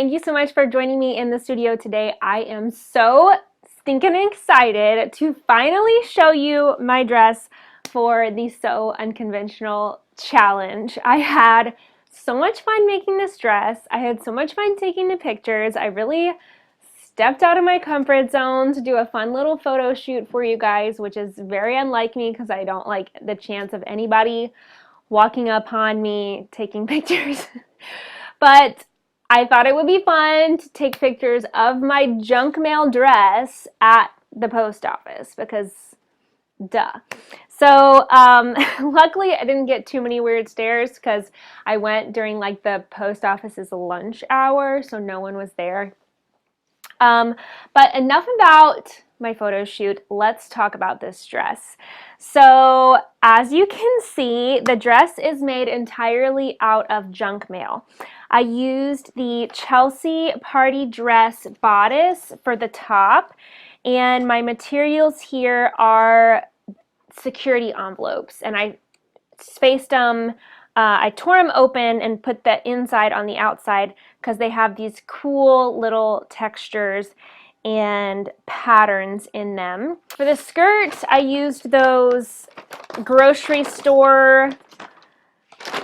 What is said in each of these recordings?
Thank you so much for joining me in the studio today. I am so stinking excited to finally show you my dress for the So Unconventional challenge. I had so much fun making this dress. I had so much fun taking the pictures. I really stepped out of my comfort zone to do a fun little photo shoot for you guys, which is very unlike me because I don't like the chance of anybody walking upon me taking pictures. But I thought it would be fun to take pictures of my junk mail dress at the post office because duh. So luckily I didn't get too many weird stares because I went during like the post office's lunch hour, so no one was there. But enough about my photo shoot. Let's talk about this dress. So as you can see, the dress is made entirely out of junk mail. I used the Chelsea party dress bodice for the top, and my materials here are security envelopes, and I spaced them. I tore them open and put the inside on the outside because they have these cool little textures and patterns in them. For the skirt, I used those grocery store,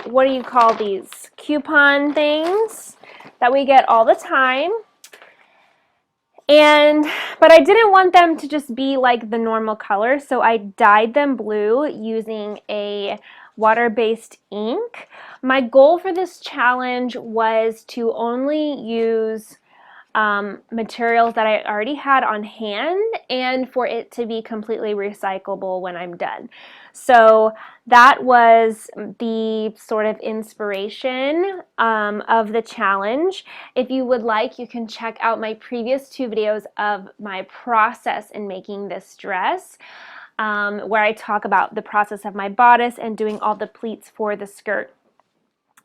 what do you call these? Coupon things that we get all the time. But I didn't want them to just be like the normal color, so I dyed them blue using a water-based ink. My goal for this challenge was to only use materials that I already had on hand and for it to be completely recyclable when I'm done. So that was the sort of inspiration of the challenge. If you would like, you can check out my previous 2 videos of my process in making this dress, where I talk about the process of my bodice and doing all the pleats for the skirt.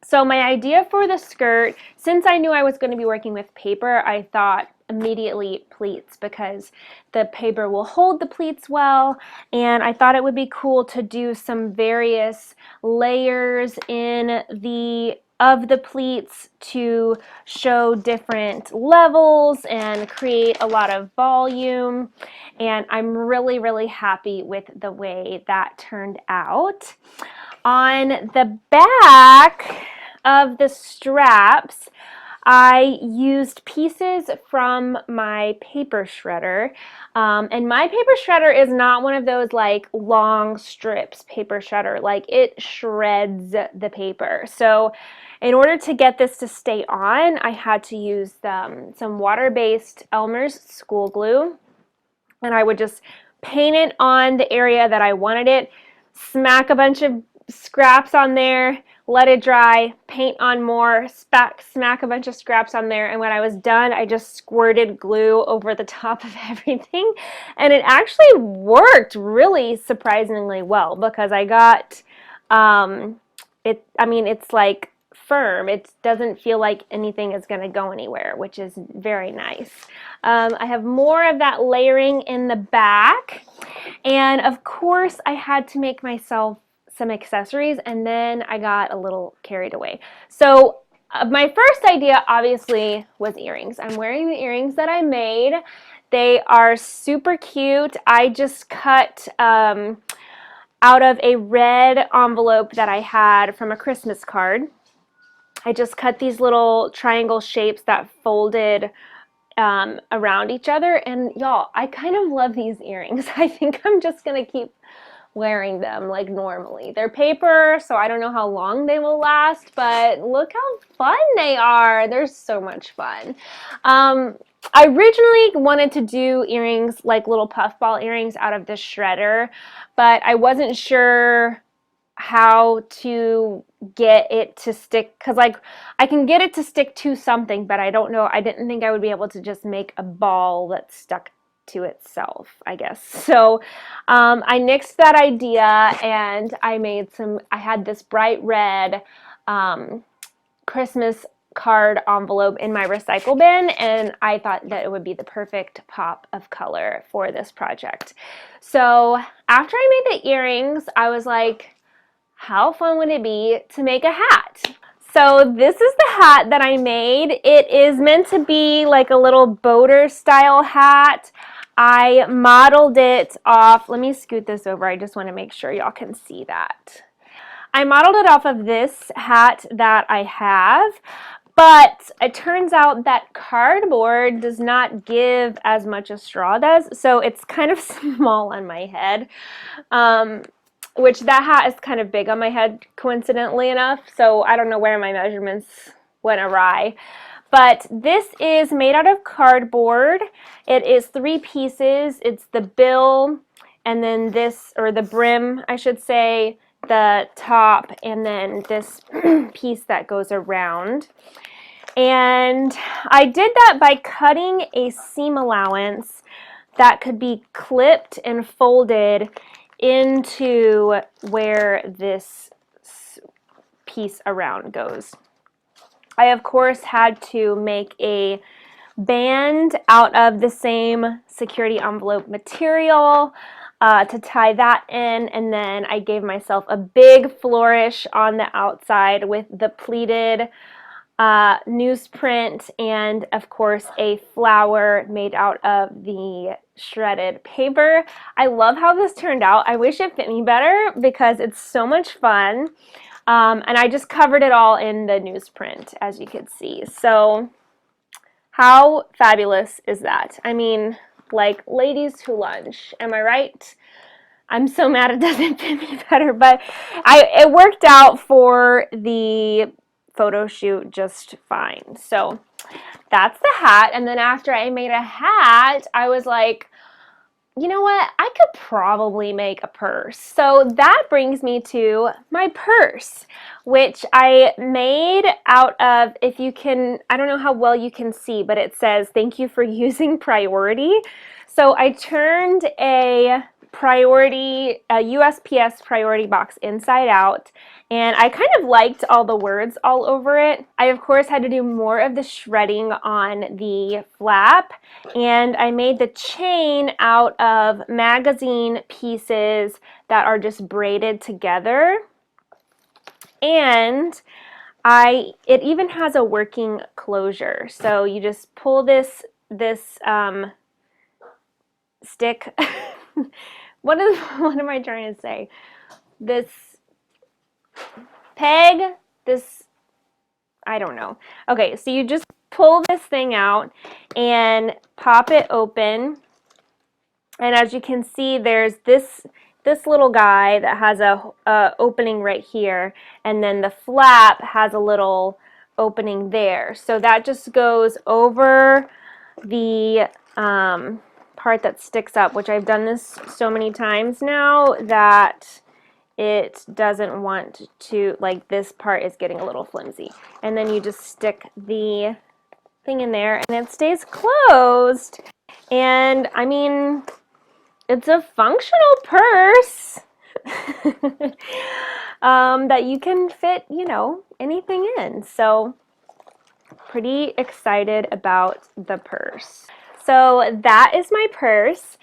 So my idea for the skirt, since I knew I was going to be working with paper, I thought immediately pleats because the paper will hold the pleats well, and I thought it would be cool to do some various layers of the pleats to show different levels and create a lot of volume, and I'm really, really happy with the way that turned out. On the back of the straps, I used pieces from my paper shredder, and my paper shredder is not one of those like long strips paper shredder, like it shreds the paper. So in order to get this to stay on, I had to use some water-based Elmer's school glue, and I would just paint it on the area that I wanted it, smack a bunch of scraps on there, let it dry, paint on more, smack a bunch of scraps on there, and when I was done, I just squirted glue over the top of everything, and it actually worked really surprisingly well because I got it's like firm. It doesn't feel like anything is going to go anywhere, which is very nice. I have more of that layering in the back, and of course I had to make myself some accessories, and then I got a little carried away. So my first idea obviously was earrings. I'm wearing the earrings that I made. They are super cute. I just cut out of a red envelope that I had from a Christmas card. I just cut these little triangle shapes that folded around each other, and y'all, I kind of love these earrings. I think I'm just gonna keep wearing them like normally. They're paper, so I don't know how long they will last, but look how fun they are. They're so much fun. I originally wanted to do earrings, like little puffball earrings out of the shredder, but I wasn't sure how to get it to stick, because like I can get it to stick to something, but I don't know, I didn't think I would be able to just make a ball that stuck to itself, I guess. So I nixed that idea, and I had this bright red Christmas card envelope in my recycle bin, and I thought that it would be the perfect pop of color for this project. So after I made the earrings, I was like, how fun would it be to make a hat? So this is the hat that I made. It is meant to be like a little boater style hat. I modeled it off, let me scoot this over, I just want to make sure y'all can see that. I modeled it off of this hat that I have, but it turns out that cardboard does not give as much as straw does, so it's kind of small on my head, which that hat is kind of big on my head, coincidentally enough, so I don't know where my measurements went awry. But this is made out of cardboard. It is 3 pieces. It's the bill, and then this, or the brim, I should say, the top, and then this piece that goes around. And I did that by cutting a seam allowance that could be clipped and folded into where this piece around goes. I, of course, had to make a band out of the same security envelope material to tie that in, and then I gave myself a big flourish on the outside with the pleated newsprint and, of course, a flower made out of the shredded paper. I love how this turned out. I wish it fit me better because it's so much fun. And I just covered it all in the newsprint, as you can see. So how fabulous is that? I mean, like, ladies who lunch, am I right? I'm so mad it doesn't fit me better, but it worked out for the photo shoot just fine. So that's the hat. And then after I made a hat, I was like, you know what, I could probably make a purse. So that brings me to my purse, which I made out of, if you can, I don't know how well you can see, but it says, thank you for using priority. So I turned a USPS priority box inside out, and I kind of liked all the words all over it. I, of course, had to do more of the shredding on the flap, and I made the chain out of magazine pieces that are just braided together. And it even has a working closure. So you just pull this stick. What am I trying to say? This peg, I don't know. Okay, so you just pull this thing out and pop it open. And as you can see, there's this little guy that has a opening right here, and then the flap has a little opening there. So that just goes over the part that sticks up, which I've done this so many times now that it doesn't want to, like, this part is getting a little flimsy. And then you just stick the thing in there and it stays closed. And I mean, it's a functional purse that you can fit, you know, anything in. So pretty excited about the purse. So that is my purse.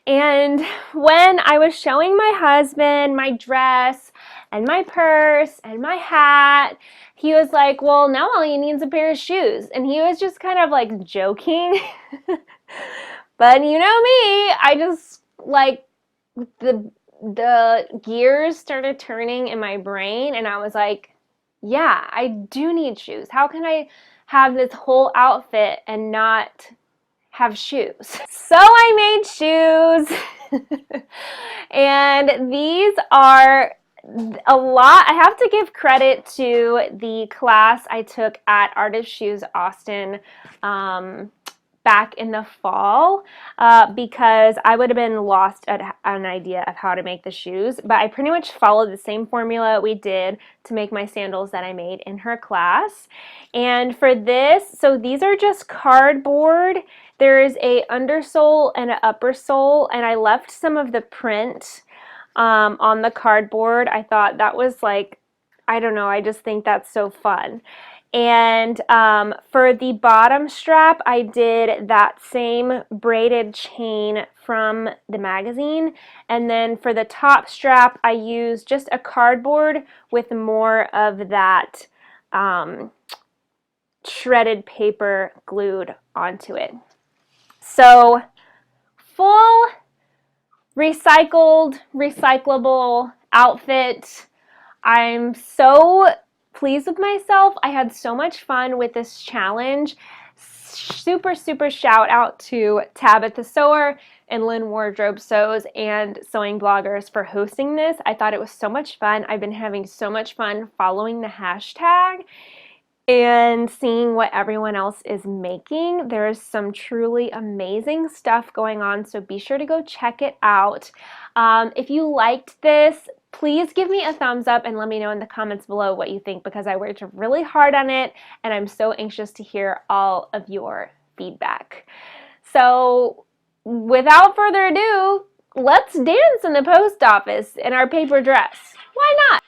And when I was showing my husband my dress and my purse and my hat, he was like, well, now all you need is a pair of shoes. And he was just kind of like joking. But you know me, I just, like, the gears started turning in my brain, and I was like, yeah, I do need shoes. How can I have this whole outfit and not have shoes? So I made shoes. And these are a lot. I have to give credit to the class I took at Art of Shoes Austin back in the fall, because I would have been lost at an idea of how to make the shoes, but I pretty much followed the same formula we did to make my sandals that I made in her class. And for this, so these are just cardboard. There is a undersole and an upper sole, and I left some of the print on the cardboard. I thought that was, like, I don't know, I just think that's so fun. And for the bottom strap, I did that same braided chain from the magazine. And then for the top strap, I used just a cardboard with more of that shredded paper glued onto it. So full recycled, recyclable outfit. I'm so pleased with myself. I had so much fun with this challenge. Super, super shout out to Tabitha Sewer and Lynn Wardrobe Sews and Sewing Bloggers for hosting this. I thought it was so much fun. I've been having so much fun following the hashtag and seeing what everyone else is making. There is some truly amazing stuff going on, so be sure to go check it out. If you liked this, please give me a thumbs up and let me know in the comments below what you think, because I worked really hard on it and I'm so anxious to hear all of your feedback. So without further ado, let's dance in the post office in our paper dress. Why not?